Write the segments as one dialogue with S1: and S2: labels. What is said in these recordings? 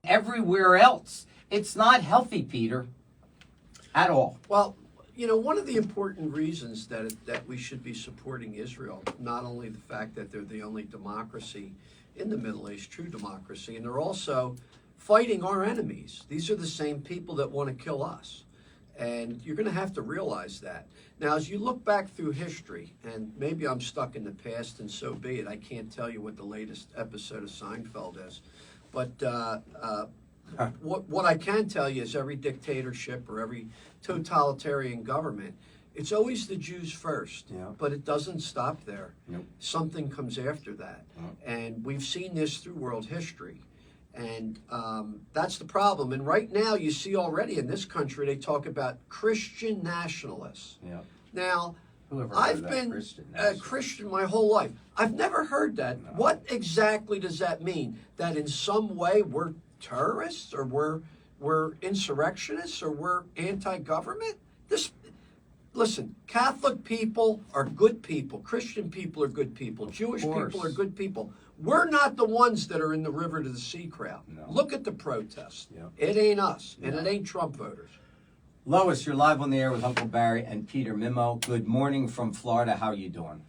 S1: everywhere else. It's not healthy, Peter, at all.
S2: Well, you know, one of the important reasons that we should be supporting Israel, not only the fact that they're the only democracy in the Middle East, true democracy, and they're also fighting our enemies. These are the same people that want to kill us. And you're going to have to realize that. Now, as you look back through history, and maybe I'm stuck in the past, and so be it, I can't tell you what the latest episode of Seinfeld is, but what I can tell you is every dictatorship or every totalitarian government, it's always the Jews first, but it doesn't stop there. Something comes after that. And we've seen this through world history. And that's the problem. And right now, you see already in this country, they talk about Christian nationalists. Now, I've been a Christian my whole life. I've never heard that. No. What exactly does that mean? That in some way we're terrorists, or we're insurrectionists, or we're anti-government? Listen, Catholic people are good people. Christian people are good people. Jewish people are good people. We're not the ones that are in the river to the sea crowd. No. Look at the protests. It ain't us, and it ain't Trump voters.
S1: Lois, you're live on the air with Uncle Barry and Peter Mimo. Good morning from Florida. How are you doing?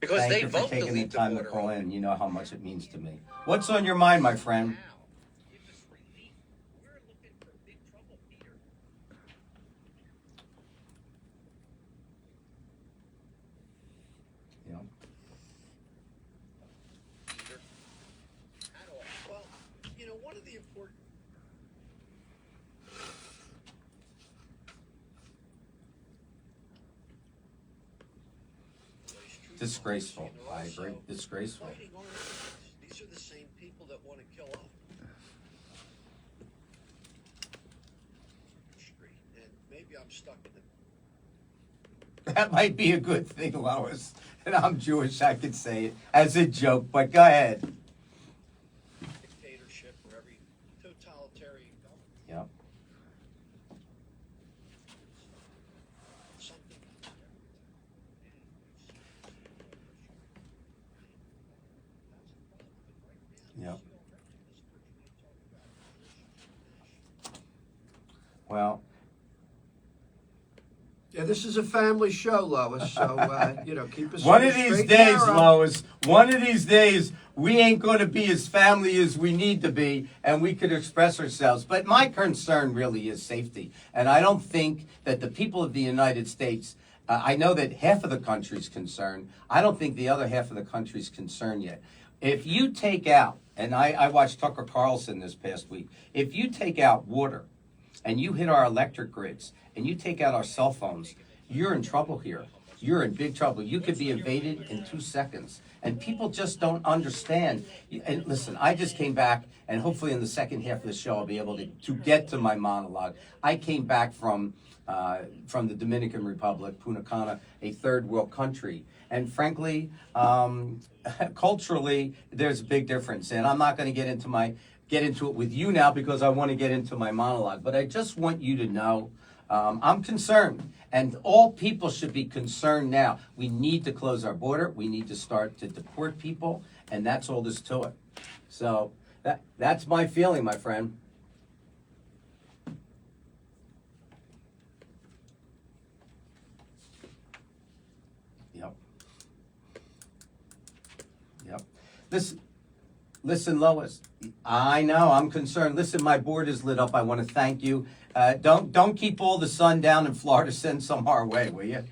S3: Because
S1: Thank
S3: they
S1: you for
S3: both
S1: taking the
S3: delete
S1: time
S3: the
S1: to
S3: border.
S1: call in. You know how much it means to me. What's on your mind, my friend?
S2: Well, you know, one of the important...
S1: Disgraceful. I agree. Disgraceful.
S2: These are the same people that want to kill us. And maybe I'm stuck in the...
S1: That might be a good thing, Lois. And I'm Jewish, I could say it as a joke, but go ahead.
S2: Dictatorship or every totalitarian government.
S1: Yep.
S2: Something.
S1: Yep. Well.
S2: Yeah, this is a family show, Lois, so, you know, keep us
S1: One of these days, Lois, one of these days, we ain't going to be as family as we need to be, and we could express ourselves. But my concern really is safety. And I don't think that the people of the United States, I know that half of the country's concerned. I don't think the other half of the country's concerned yet. If you take out, and I watched Tucker Carlson this past week, if you take out water, and you hit our electric grids, and you take out our cell phones, you're in trouble here. You're in big trouble. You could be invaded in 2 seconds. And people just don't understand. And listen, I just came back, and hopefully in the second half of the show I'll be able to get to my monologue. I came back from the Dominican Republic, Punta Cana, a third world country. And frankly, culturally, there's a big difference. And I'm not going to get into it with you now because I want to get into my monologue. But I just want you to know I'm concerned. And all people should be concerned now. We need to close our border. We need to start to deport people. And that's all there's to it. So that's my feeling, my friend. Yep. Yep. Listen, Lois, I know, I'm concerned. Listen, my board is lit up. I want to thank you. Don't keep all the sun down in Florida. Send some our way, will you?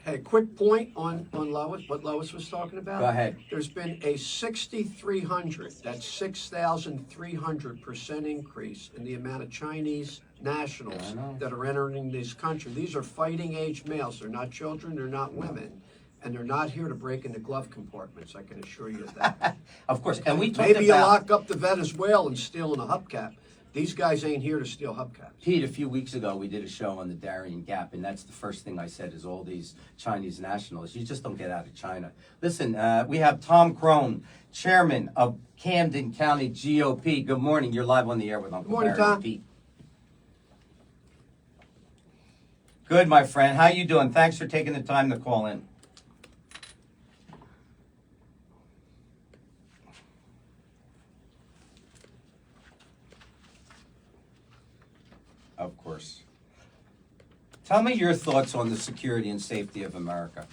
S2: Hey, quick point on Lois, what Lois was talking about.
S1: Go ahead.
S2: There's been a 6,300, that's 6,300% increase in the amount of Chinese nationals that are entering this country. These are fighting age males. They're not children, they're not women. And they're not here to break into glove compartments, I can assure you of that.
S1: Of course, and we talked
S2: Maybe you lock up the Venezuelan stealing a hubcap. These guys ain't here to steal hubcaps.
S1: Pete, a few weeks ago, we did a show on the Darien Gap, and that's the first thing I said is all these Chinese nationals, you just don't get out of China. Listen, we have Tom Crone, chairman of Camden County GOP. Good morning. You're live on the air with Uncle
S2: Good morning,
S1: Barry and
S2: Tom.
S1: Pete. Good, my friend. How you doing? Thanks for taking the time to call in. worse. Tell me your thoughts on the security and safety of America.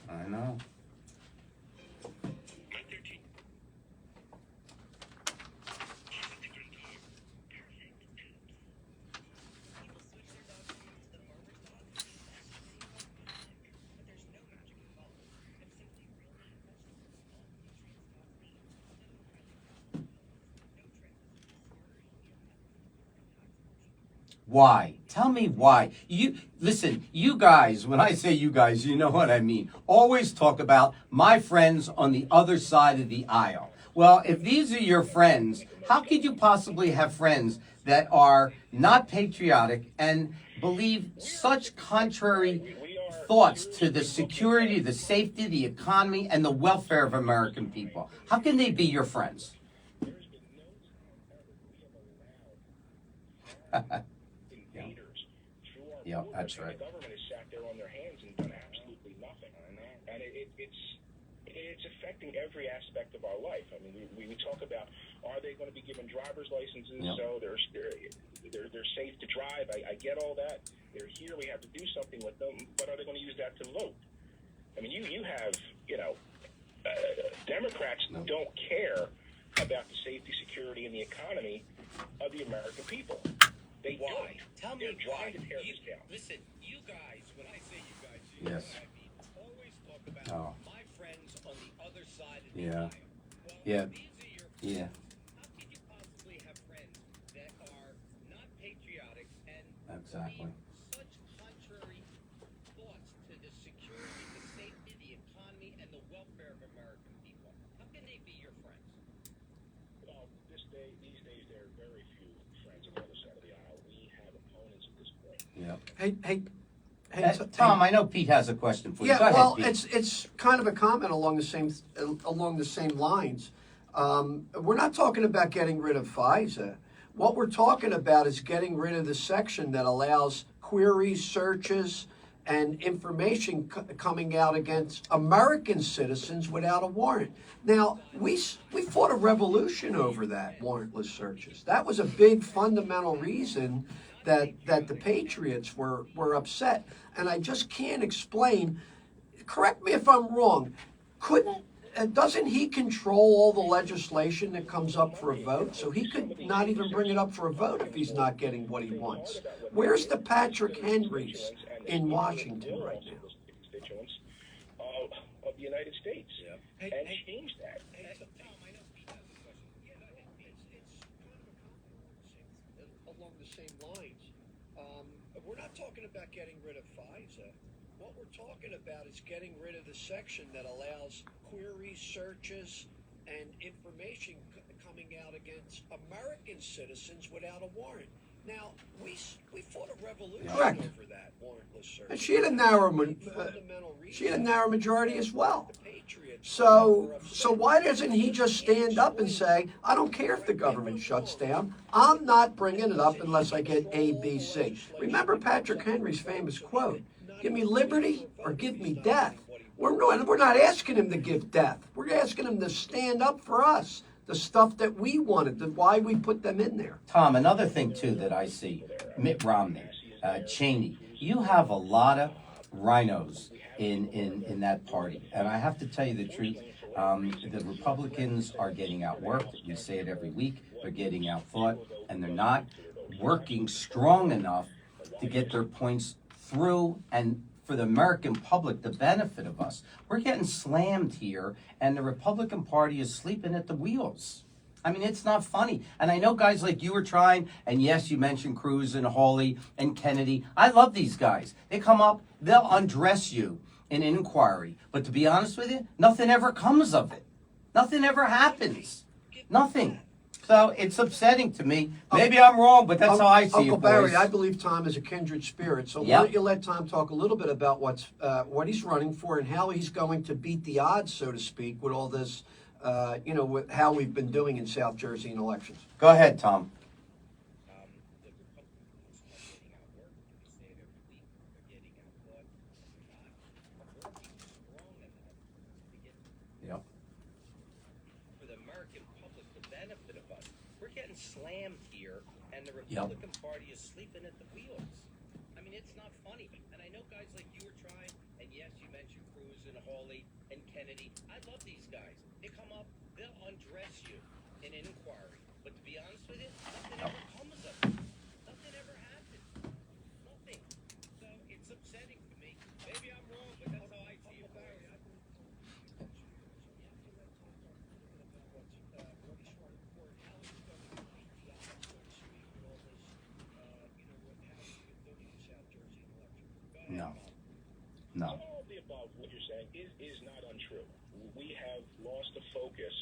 S1: I know. Why? Tell me why. Listen, you guys, when I say you guys, you know what I mean. Always talk about my friends on the other side of the aisle. Well, if these are your friends, how could you possibly have friends that are not patriotic and believe such contrary thoughts to the security, the safety, the economy, and the welfare of American people? How can they be your friends? Yeah, that's right.
S3: The government has sat there on their hands and done absolutely nothing. And it's affecting every aspect of our life. I mean, we talk about, are they going to be given driver's licenses so they're safe to drive? I get all that. They're here. We have to do something with them. But are they going to use that to vote? I mean, you have, Democrats don't care about the safety, security, and the economy of the American people. Why?
S1: Tell me
S3: why.
S1: Listen, you guys, when I say you guys, you know what I mean. Always talk about my friends on the other side of the aisle. Well, these are your how could you possibly have friends that are not patriotic and believe such contrary thoughts to the security, the safety, the economy, and the welfare of American people? How can they be your friends?
S3: Well, these days, there are very few friends on the other side of the aisle. We have opponents at this point.
S1: Yeah.
S2: Hey,
S1: Tom, I know Pete has a question for you.
S2: Yeah,
S1: Go ahead,
S2: well,
S1: Pete.
S2: it's kind of a comment along the same lines. We're not talking about getting rid of FISA. What we're talking about is getting rid of the section that allows queries, searches, and information coming out against American citizens without a warrant. Now, we fought a revolution over that, warrantless searches. That was a big fundamental reason that the Patriots were upset. And I just can't explain, correct me if I'm wrong, doesn't he control all the legislation that comes up for a vote? So he could not even bring it up for a vote if he's not getting what he wants. Where's the Patrick Henrys in Washington right now?
S3: Constituents of the United States and change that.
S2: Along the same lines. We're not talking about getting rid of FISA. What we're talking about is getting rid of the section that allows queries, searches, and information coming out against American citizens without a warrant. Now, we fought a revolution over that warrantless search. And she had a narrow majority as well. So why doesn't he just stand up and say, I don't care if the government shuts down. I'm not bringing it up unless I get A, B, C. Remember Patrick Henry's famous quote, give me liberty or give me death. We're not asking him to give death. We're asking him to stand up for us, the stuff that we wanted, why we put them in there.
S1: Tom, another thing, too, that I see, Mitt Romney, Cheney, you have a lot of rhinos in that party. And I have to tell you the truth, the Republicans are getting outworked. We say it every week. They're getting outthought, and they're not working strong enough to get their points through and for the American public, the benefit of us. We're getting slammed here, and the Republican Party is sleeping at the wheels. I mean, it's not funny. And I know guys like you are trying, and yes, you mentioned Cruz and Hawley and Kennedy. I love these guys. They come up, they'll undress you in an inquiry. But to be honest with you, nothing ever comes of it. Nothing ever happens. Nothing. So it's upsetting to me. Maybe I'm wrong, but that's how I see it,
S2: Uncle
S1: boys.
S2: Barry, I believe Tom is a kindred spirit. So why don't you let Tom talk a little bit about what he's running for and how he's going to beat the odds, so to speak, with all this with how we've been doing in South Jersey in elections.
S1: Go ahead, Tom.
S4: The Republicans are getting outworked. We say it every week. They're getting outfought. Not working strong enough to get
S1: Yep.
S4: for the American public the benefit of us. We're getting slammed here, and the Republican Party is sleeping at the wheels. I mean, it's not funny. And I know guys like you are trying, and yes, you mentioned Cruz and Hawley and Kennedy. I love these guys. They come up, they'll undress you in an inquiry. But to be honest with you, nothing ever comes of it. Nothing ever happens. Nothing. So it's upsetting to me. Maybe I'm wrong, but that's how I see it.
S1: No. No.
S3: All of the above, what you're saying, is not untrue. We have lost the focus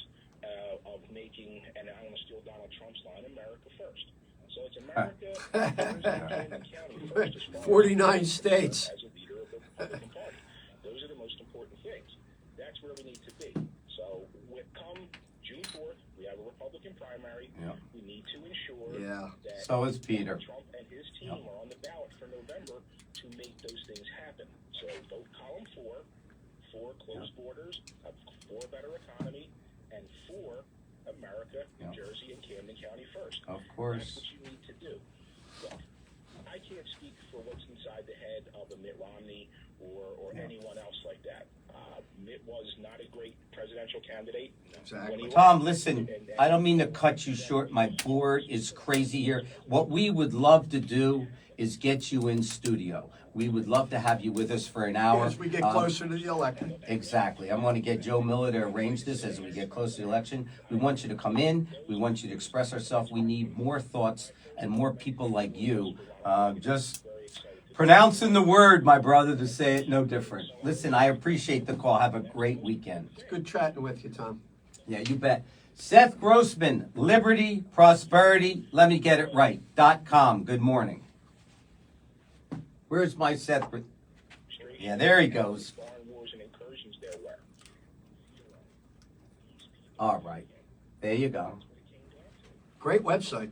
S3: of making, and I want to steal Donald Trump's line, America first. So it's America, Jersey, and County first. As far as
S2: 49 states.
S3: As a leader of the Republican Party. Those are the most important things. That's where we need to be. So come June 4th, we have a Republican primary.
S1: Yep.
S3: We need to ensure that
S1: So is Peter.
S3: Trump and his team are on the ballot for November to make those things happen. So vote column 4 for closed borders, for a better economy, and for America, New Jersey, and Camden County first.
S1: Of course.
S3: That's what you need to do. Look, I can't speak for what's inside the head of a Mitt Romney or anyone else like that. Mitt was not a great presidential candidate.
S2: Exactly.
S1: Tom, listen, I don't mean to cut you short. My board is crazy here. What we would love to do is get you in studio. We would love to have you with us for an hour.
S2: As we get closer to the election.
S1: Exactly. I'm going to get Joe Miller to arrange this as we get close to the election. We want you to come in. We want you to express ourselves. We need more thoughts and more people like you. Just pronouncing the word, my brother, to say it no different. Listen, I appreciate the call. Have a great weekend.
S2: It's good chatting with you, Tom.
S1: Yeah, you bet. Seth Grossman, Liberty, Prosperity, let me get it right, .com. Good morning. Where's my Seth? Yeah, there he goes. All right. There you go.
S2: Great website.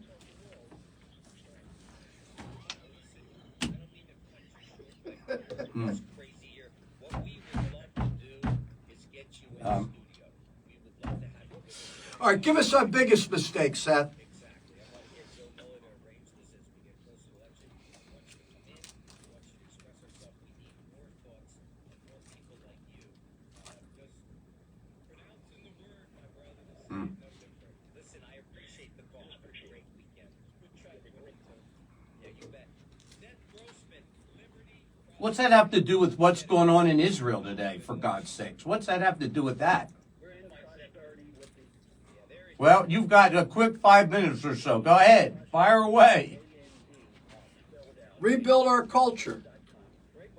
S4: Crazy here. What we would love to do is get you in the studio. We would love to have you with us.
S2: All right, give us our biggest mistake, Seth.
S4: Exactly. I want to get Joe Miller to arrange this as we get close to the election. I want you to come in. I want you to express yourself. We need more thoughts and more people like you. Just pronouncing the word, my brother. This is no different. Listen, I appreciate the call. Have a great weekend. Good try. Yeah, you bet. Seth Grossman, Liberty.
S1: What's that have to do with what's going on in Israel today, for God's sakes? What's that have to do with that? Well, you've got a quick 5 minutes or so. Go ahead. Fire away.
S2: Rebuild our culture.
S5: Thank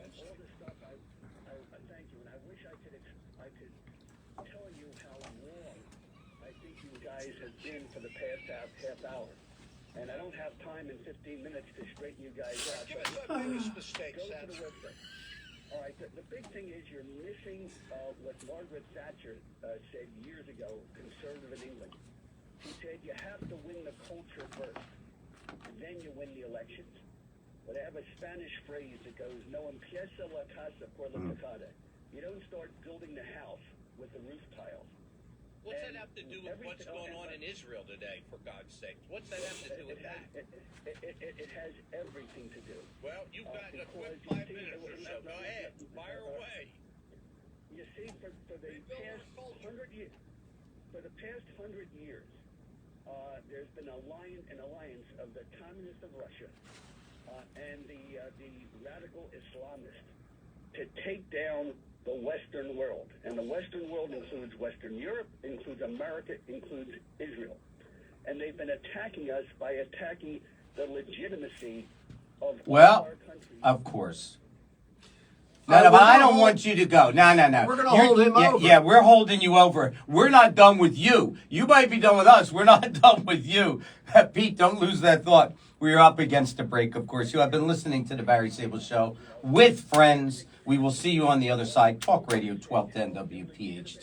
S5: you, and I wish I could tell you how wrong I think you guys have been for the past half hour. And I don't have time in 15 minutes to straighten you guys out.
S2: Give us our biggest mistake,
S5: Go
S2: Seth.
S5: to the website. All right, the big thing is you're missing what Margaret Thatcher said years ago, conservative in England. She said you have to win the culture first, and then you win the elections. But I have a Spanish phrase that goes, no empieza la casa por la tejada. You don't start building the house with the roof tiles.
S4: What's that have to do with what's going on in Israel today, for God's sake? What's that have to do with that?
S5: It has everything to do.
S4: Well, you've got a quick
S5: because
S4: 5 minutes or so. Go ahead. Fire away.
S5: You see, for the past 100 years, there's been an alliance of the communists of Russia and the radical Islamists to take down the Western world. And the Western world includes Western Europe, includes America, includes Israel. And they've been attacking us by attacking the legitimacy of our country.
S1: Of course. No, but I don't want you to go. No.
S2: We're going to hold him over.
S1: Yeah, we're holding you over. We're not done with you. You might be done with us. We're not done with you. Pete, don't lose that thought. We're up against a break, of course. You have been listening to the Barry Sable Show with friends. We will see you on the other side. Talk Radio 1210 WPHT.